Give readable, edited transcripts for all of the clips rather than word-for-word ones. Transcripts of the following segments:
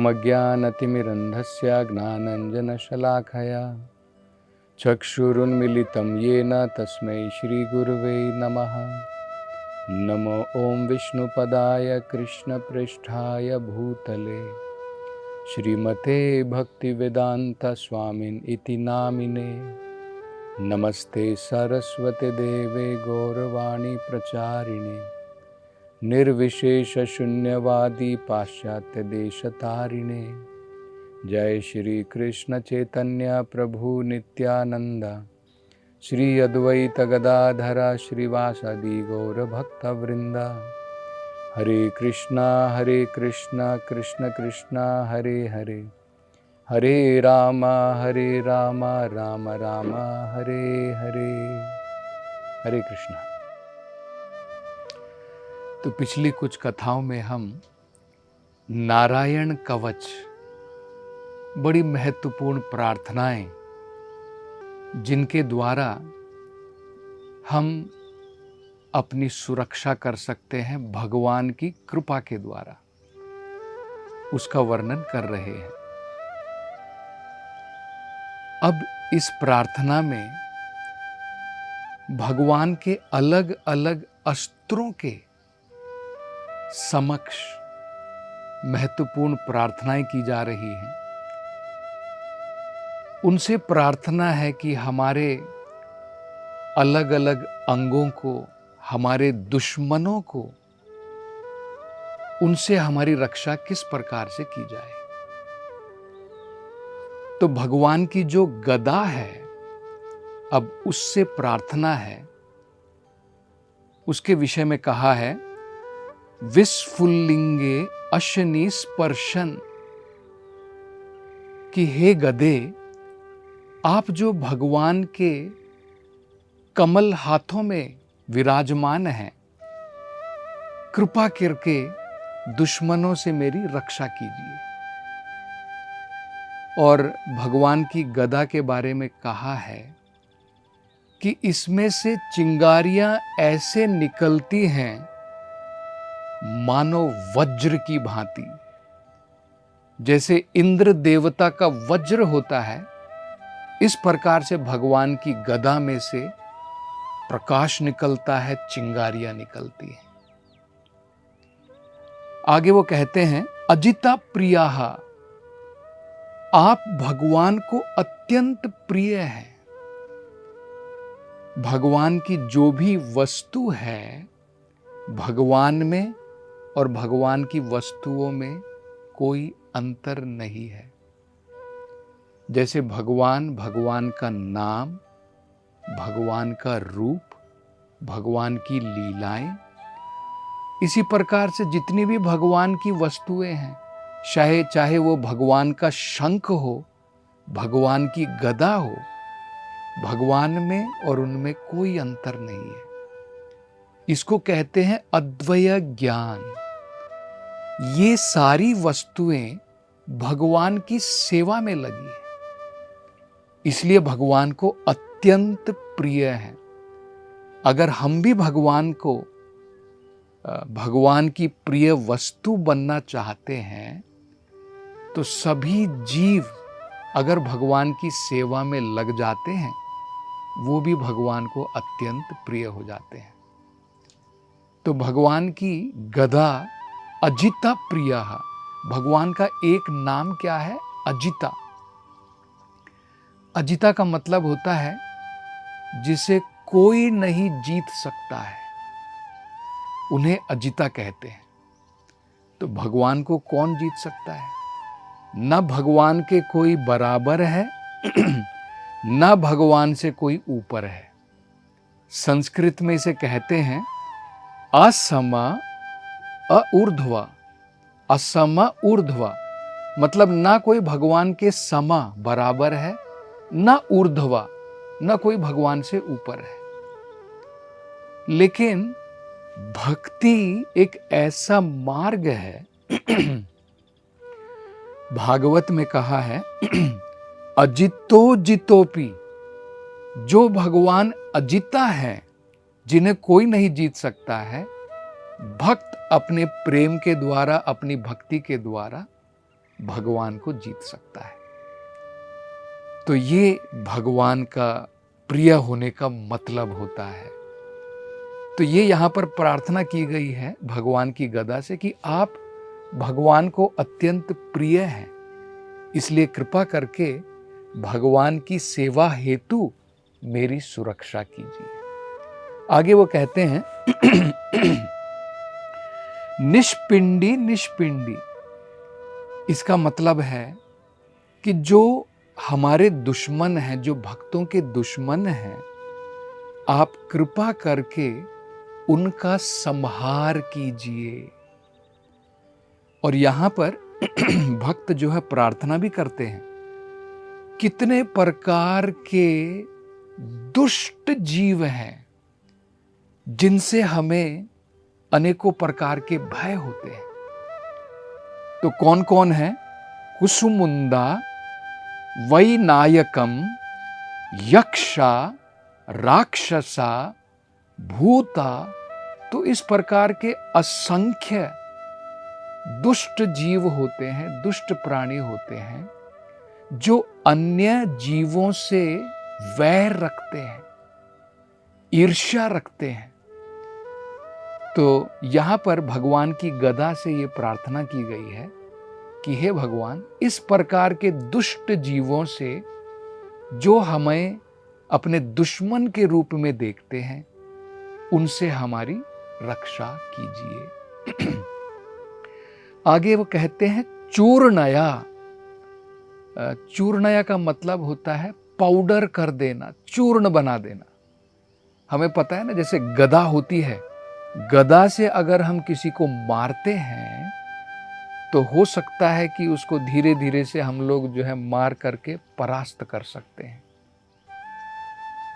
ओमज्ञानतिमिरन्धस्य ज्ञानाञ्जनशलाखया चक्षुरुन्मीलितं येन तस्मै श्रीगुरुवे नमः। नमो ॐ विष्णुपदाय कृष्णप्रेष्ठाय भूतले श्रीमते भक्तिवेदान्तस्वामिन् इति नामिने। नमस्ते सरस्वते देवे गौरवाणी प्रचारिणे निर्विशेषशून्यवादी पाश्चात्यदेशतारिणे। जय श्री कृष्ण चैतन्य प्रभु नित्यानंद श्री अद्वैत गदाधर श्रीवासादि गौरभक्तवृंद। हरे कृष्णा कृष्ण कृष्णा हरे हरे, हरे राम राम राम हरे हरे। हरे कृष्णा। तो पिछली कुछ कथाओं में हम नारायण कवच, बड़ी महत्वपूर्ण प्रार्थनाएं जिनके द्वारा हम अपनी सुरक्षा कर सकते हैं भगवान की कृपा के द्वारा, उसका वर्णन कर रहे हैं। अब इस प्रार्थना में भगवान के अलग अलग अस्त्रों के समक्ष महत्वपूर्ण प्रार्थनाएं की जा रही हैं। उनसे प्रार्थना है कि हमारे अलग अलग अंगों को, हमारे दुश्मनों को, उनसे हमारी रक्षा किस प्रकार से की जाए। तो भगवान की जो गदा है, अब उससे प्रार्थना है। उसके विषय में कहा है विस्फुल्लिंगे अशनि स्पर्शन, कि हे गदे, आप जो भगवान के कमल हाथों में विराजमान हैं, कृपा करके दुश्मनों से मेरी रक्षा कीजिए। और भगवान की गदा के बारे में कहा है कि इसमें से चिंगारियां ऐसे निकलती हैं मानो वज्र की भांति। जैसे इंद्र देवता का वज्र होता है, इस प्रकार से भगवान की गदा में से प्रकाश निकलता है, चिंगारियां निकलती हैं। आगे वो कहते हैं अजिता प्रियाः, आप भगवान को अत्यंत प्रिय हैं। भगवान की जो भी वस्तु है, भगवान में और भगवान की वस्तुओं में कोई अंतर नहीं है। जैसे भगवान का नाम, भगवान का रूप, भगवान की लीलाएं, इसी प्रकार से जितनी भी भगवान की वस्तुएं हैं, चाहे वो भगवान का शंख हो, भगवान की गदा हो, भगवान में और उनमें कोई अंतर नहीं है। इसको कहते हैं अद्वय ज्ञान। ये सारी वस्तुएं भगवान की सेवा में लगी है, इसलिए भगवान को अत्यंत प्रिय है। अगर हम भी भगवान को, भगवान की प्रिय वस्तु बनना चाहते हैं, तो सभी जीव अगर भगवान की सेवा में लग जाते हैं, वो भी भगवान को अत्यंत प्रिय हो जाते हैं। तो भगवान की गदा अजिता प्रियः, भगवान का एक नाम क्या है? अजिता। अजिता का मतलब होता है जिसे कोई नहीं जीत सकता है, उन्हें अजिता कहते हैं। तो भगवान को कौन जीत सकता है? न भगवान के कोई बराबर है न भगवान से कोई ऊपर है। संस्कृत में इसे कहते हैं असम अऊर्ध्व, असम ऊर्ध्व, मतलब ना कोई भगवान के समा बराबर है, ना ऊर्ध्व, ना कोई भगवान से ऊपर है। लेकिन भक्ति एक ऐसा मार्ग है, भागवत में कहा है अजितो जितोपि, जो भगवान अजिता है, जिन्हें कोई नहीं जीत सकता है, भक्त अपने प्रेम के द्वारा, अपनी भक्ति के द्वारा भगवान को जीत सकता है। तो ये भगवान का प्रिय होने का मतलब होता है। तो ये यहाँ पर प्रार्थना की गई है भगवान की गदा से कि आप भगवान को अत्यंत प्रिय हैं, इसलिए कृपा करके भगवान की सेवा हेतु मेरी सुरक्षा कीजिए। आगे वो कहते हैं निष्पिंडी निष्पिंडी, इसका मतलब है कि जो हमारे दुश्मन हैं, जो भक्तों के दुश्मन हैं, आप कृपा करके उनका संहार कीजिए। और यहां पर भक्त जो है प्रार्थना भी करते हैं, कितने प्रकार के दुष्ट जीव हैं जिनसे हमें अनेकों प्रकार के भय होते हैं। तो कौन कौन है? कुसुमुंदा, वैनायकम, यक्षा, राक्षसा, भूता। तो इस प्रकार के असंख्य दुष्ट जीव होते हैं, दुष्ट प्राणी होते हैं, जो अन्य जीवों से वैर रखते हैं, ईर्ष्या रखते हैं। तो यहां पर भगवान की गदा से ये प्रार्थना की गई है कि हे भगवान, इस प्रकार के दुष्ट जीवों से जो हमें अपने दुश्मन के रूप में देखते हैं, उनसे हमारी रक्षा कीजिए। आगे वो कहते हैं चूर्णया। चूर्णया का मतलब होता है पाउडर कर देना, चूर्ण बना देना। हमें पता है ना, जैसे गदा होती है, गदा से अगर हम किसी को मारते हैं तो हो सकता है कि उसको धीरे धीरे से हम लोग जो है मार करके परास्त कर सकते हैं।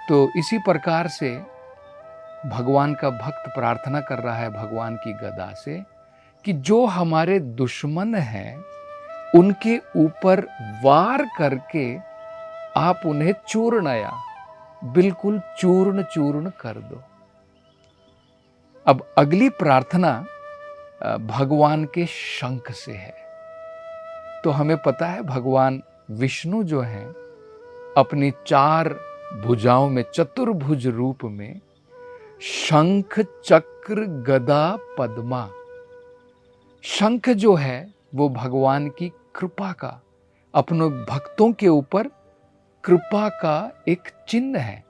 तो इसी प्रकार से भगवान का भक्त प्रार्थना कर रहा है भगवान की गदा से कि जो हमारे दुश्मन हैं उनके ऊपर वार करके आप उन्हें चूर्णया, बिल्कुल चूर्ण चूर्ण कर दो। अब अगली प्रार्थना भगवान के शंख से है। तो हमें पता है भगवान विष्णु जो हैं अपनी 4 भुजाओं में, चतुर्भुज रूप में शंख, चक्र, गदा, पद्मा। शंख जो है वो भगवान की कृपा का, अपने भक्तों के ऊपर कृपा का एक चिन्ह है।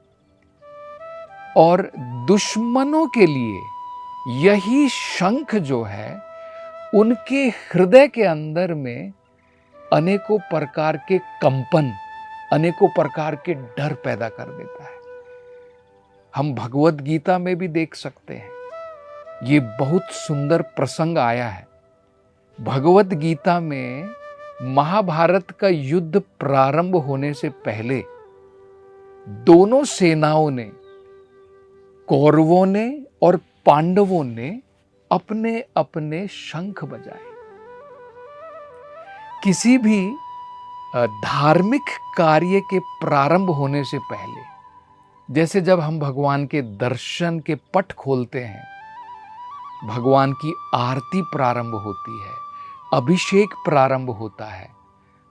और दुश्मनों के लिए यही शंख जो है उनके हृदय के अंदर में अनेकों प्रकार के कंपन, अनेकों प्रकार के डर पैदा कर देता है। हम भगवत गीता में भी देख सकते हैं, ये बहुत सुंदर प्रसंग आया है। भगवत गीता में महाभारत का युद्ध प्रारंभ होने से पहले दोनों सेनाओं ने, कौरवों ने और पांडवों ने अपने अपने शंख बजाए। किसी भी धार्मिक कार्य के प्रारंभ होने से पहले, जैसे जब हम भगवान के दर्शन के पट खोलते हैं, भगवान की आरती प्रारंभ होती है, अभिषेक प्रारंभ होता है,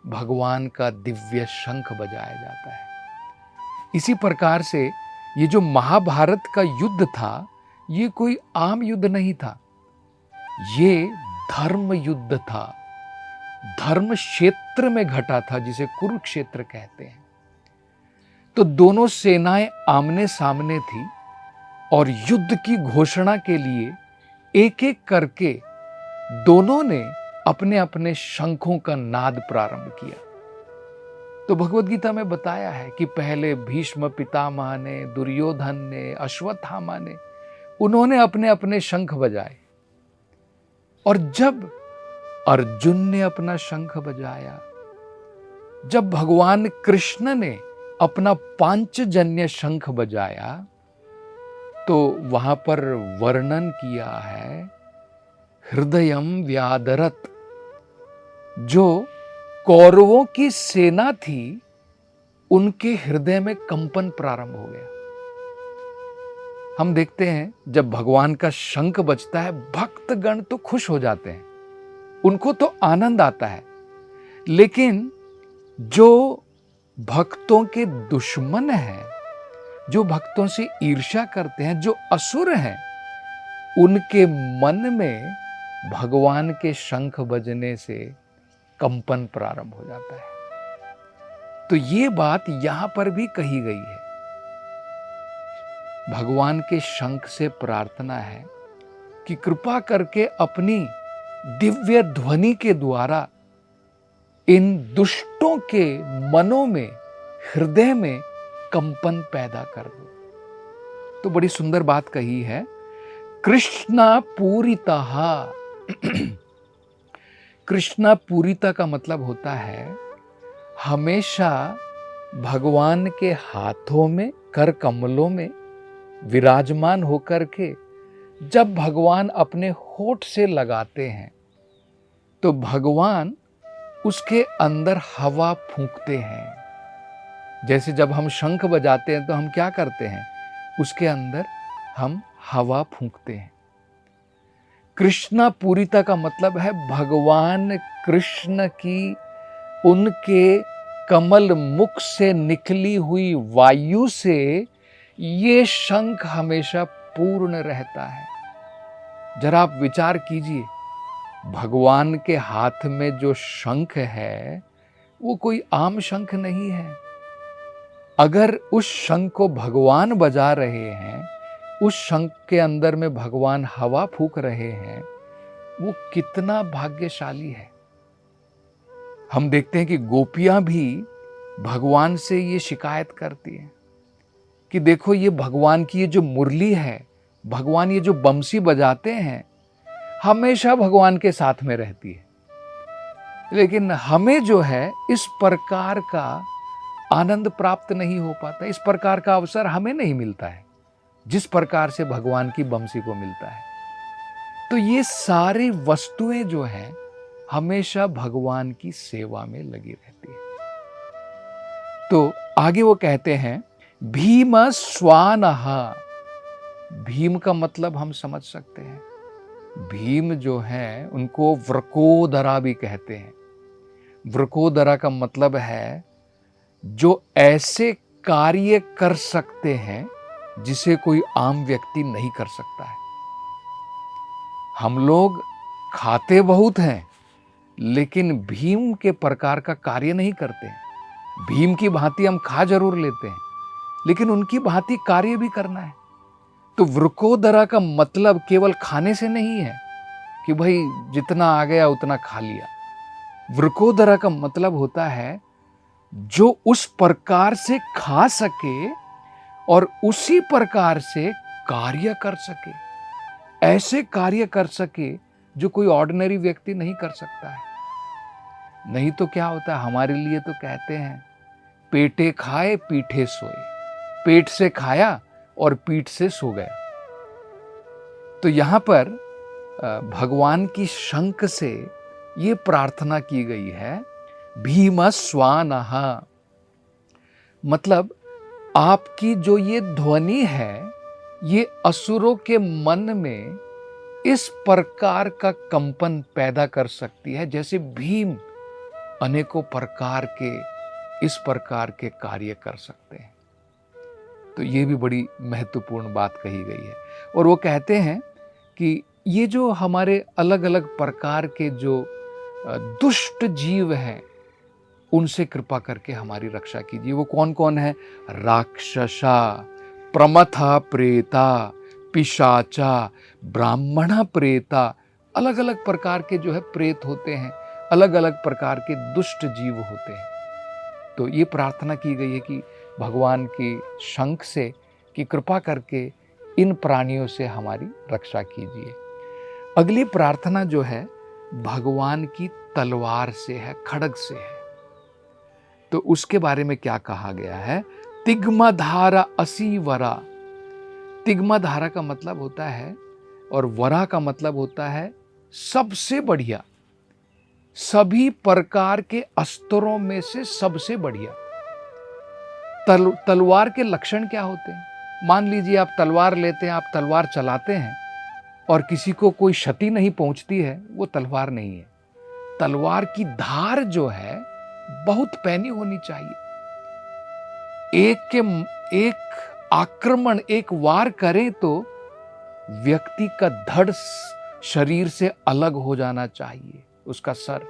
भगवान का दिव्य शंख बजाया जाता है। इसी प्रकार से ये जो महाभारत का युद्ध था, ये कोई आम युद्ध नहीं था, ये धर्म युद्ध था, धर्म क्षेत्र में घटा था, जिसे कुरुक्षेत्र कहते हैं। तो दोनों सेनाएं आमने सामने थी और युद्ध की घोषणा के लिए एक एक करके दोनों ने अपने अपने शंखों का नाद प्रारंभ किया। तो भगवत गीता में बताया है कि पहले भीष्म पितामह ने, दुर्योधन ने, अश्वत्थामा ने, उन्होंने अपने अपने शंख बजाए। और जब अर्जुन ने अपना शंख बजाया, जब भगवान कृष्ण ने अपना पांचजन्य शंख बजाया, तो वहां पर वर्णन किया है हृदयम व्यादरत। जो कौरवों की सेना थी, उनके हृदय में कंपन प्रारंभ हो गया। हम देखते हैं जब भगवान का शंख बजता है, भक्तगण तो खुश हो जाते हैं, उनको तो आनंद आता है। लेकिन जो भक्तों के दुश्मन हैं, जो भक्तों से ईर्ष्या करते हैं, जो असुर हैं, उनके मन में भगवान के शंख बजने से कंपन प्रारंभ हो जाता है। तो ये बात यहां पर भी कही गई है। भगवान के शंख से प्रार्थना है कि कृपा करके अपनी दिव्य ध्वनि के द्वारा इन दुष्टों के मनों में, हृदय में कंपन पैदा कर दो। तो बड़ी सुंदर बात कही है, कृष्णा पूरितः। कृष्णा पूरिता का मतलब होता है हमेशा भगवान के हाथों में, कर कमलों में विराजमान होकर के जब भगवान अपने होठ से लगाते हैं तो भगवान उसके अंदर हवा फूंकते हैं। जैसे जब हम शंख बजाते हैं तो हम क्या करते हैं, उसके अंदर हम हवा फूंकते हैं। कृष्णा पूरिता का मतलब है भगवान कृष्ण की उनके कमल मुख से निकली हुई वायु से ये शंख हमेशा पूर्ण रहता है। जरा आप विचार कीजिए, भगवान के हाथ में जो शंख है वो कोई आम शंख नहीं है। अगर उस शंख को भगवान बजा रहे हैं, उस शंख के अंदर में भगवान हवा फूंक रहे हैं, वो कितना भाग्यशाली है। हम देखते हैं कि गोपियां भी भगवान से ये शिकायत करती हैं कि देखो ये भगवान की ये जो मुरली है, भगवान ये जो बंसी बजाते हैं, हमेशा भगवान के साथ में रहती है, लेकिन हमें जो है इस प्रकार का आनंद प्राप्त नहीं हो पाता, इस प्रकार का अवसर हमें नहीं मिलता है जिस प्रकार से भगवान की बंसी को मिलता है। तो ये सारी वस्तुएं जो हैं हमेशा भगवान की सेवा में लगी रहती है। तो आगे वो कहते हैं भीम स्वानः। भीम का मतलब हम समझ सकते हैं, भीम जो है उनको वृकोदरा भी कहते हैं। वृकोदरा का मतलब है जो ऐसे कार्य कर सकते हैं जिसे कोई आम व्यक्ति नहीं कर सकता है। हम लोग खाते बहुत हैं लेकिन भीम के प्रकार का कार्य नहीं करते हैं। भीम की भांति हम खा जरूर लेते हैं लेकिन उनकी भांति कार्य भी करना है। तो वृकोदरा का मतलब केवल खाने से नहीं है कि भाई जितना आ गया उतना खा लिया। वृकोदरा का मतलब होता है जो उस प्रकार से खा सके और उसी प्रकार से कार्य कर सके, ऐसे कार्य कर सके जो कोई ऑर्डिनरी व्यक्ति नहीं कर सकता है। नहीं तो क्या होता है, हमारे लिए तो कहते हैं पेटे खाए पीठे सोए, पेट से खाया और पीठ से सो गया। तो यहां पर भगवान की शंख से ये प्रार्थना की गई है भीम स्वानः। मतलब आपकी जो ये ध्वनि है ये असुरों के मन में इस प्रकार का कंपन पैदा कर सकती है जैसे भीम अनेकों प्रकार के इस प्रकार के कार्य कर सकते हैं। तो ये भी बड़ी महत्वपूर्ण बात कही गई है। और वो कहते हैं कि ये जो हमारे अलग अलग प्रकार के जो दुष्ट जीव हैं उनसे कृपा करके हमारी रक्षा कीजिए। वो कौन कौन है? राक्षसा, प्रमथा प्रेता, पिशाचा, ब्राह्मणा प्रेता। अलग अलग प्रकार के जो है प्रेत होते हैं, अलग अलग प्रकार के दुष्ट जीव होते हैं। तो ये प्रार्थना की गई है कि भगवान की शंख से कि कृपा करके इन प्राणियों से हमारी रक्षा कीजिए। अगली प्रार्थना जो है भगवान की तलवार से है, खड्ग से है। तो उसके बारे में क्या कहा गया है? तिग्मधारा असीवरा। तिग्मधारा का मतलब होता है और वरा का मतलब होता है सबसे बढ़िया, सभी प्रकार के अस्त्रों में से सबसे बढ़िया। तलवार के लक्षण क्या होते हैं? मान लीजिए आप तलवार लेते हैं, आप तलवार चलाते हैं और किसी को कोई क्षति नहीं पहुंचती है, वो तलवार नहीं है। तलवार की धार जो है बहुत पैनी होनी चाहिए। एक आक्रमण, एक वार करें तो व्यक्ति का धड़ शरीर से अलग हो जाना चाहिए, उसका सर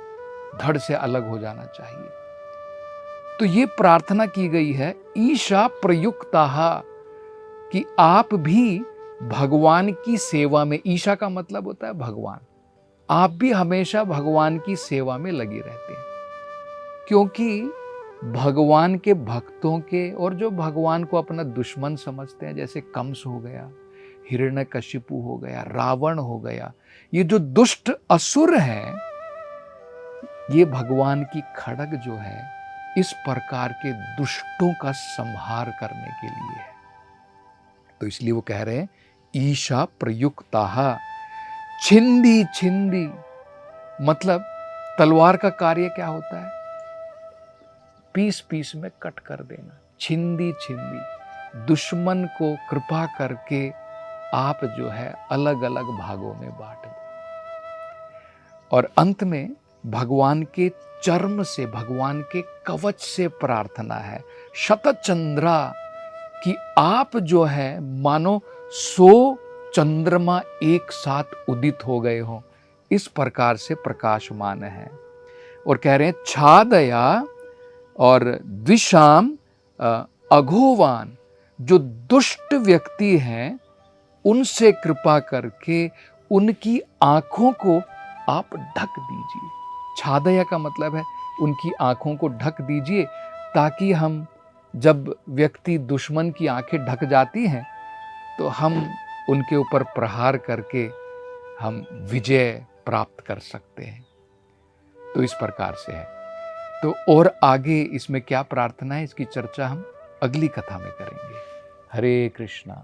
धड़ से अलग हो जाना चाहिए। तो ये प्रार्थना की गई है ईशा प्रयुक्ताः, कि आप भी भगवान की सेवा में, ईशा का मतलब होता है भगवान, आप भी हमेशा भगवान की सेवा में लगे रहते हैं। क्योंकि भगवान के भक्तों के, और जो भगवान को अपना दुश्मन समझते हैं, जैसे कंस हो गया, हिरण्यकशिपु हो गया, रावण हो गया, ये जो दुष्ट असुर हैं, ये भगवान की खड्ग जो है इस प्रकार के दुष्टों का संहार करने के लिए है। तो इसलिए वो कह रहे हैं ईशा प्रयुक्ताः, छिंदी छिंदी, मतलब तलवार का कार्य क्या होता है? पीस पीस में कट कर देना। छिंदी छिंदी, दुश्मन को कृपा करके आप जो है अलग अलग भागों में बांट दो। और अंत में भगवान के चर्म से, भगवान के कवच से प्रार्थना है शतचंद्रा, कि आप जो है मानो 100 चंद्रमा एक साथ उदित हो गए हों, इस प्रकार से प्रकाशमान है। और कह रहे हैं छादया और द्विषाम अघोवान, जो दुष्ट व्यक्ति हैं उनसे कृपा करके उनकी आंखों को आप ढक दीजिए। छादया का मतलब है उनकी आंखों को ढक दीजिए, ताकि हम, जब व्यक्ति दुश्मन की आंखें ढक जाती हैं तो हम उनके ऊपर प्रहार करके हम विजय प्राप्त कर सकते हैं। तो इस प्रकार से है। तो और आगे इसमें क्या प्रार्थना है, इसकी चर्चा हम अगली कथा में करेंगे। हरे कृष्णा।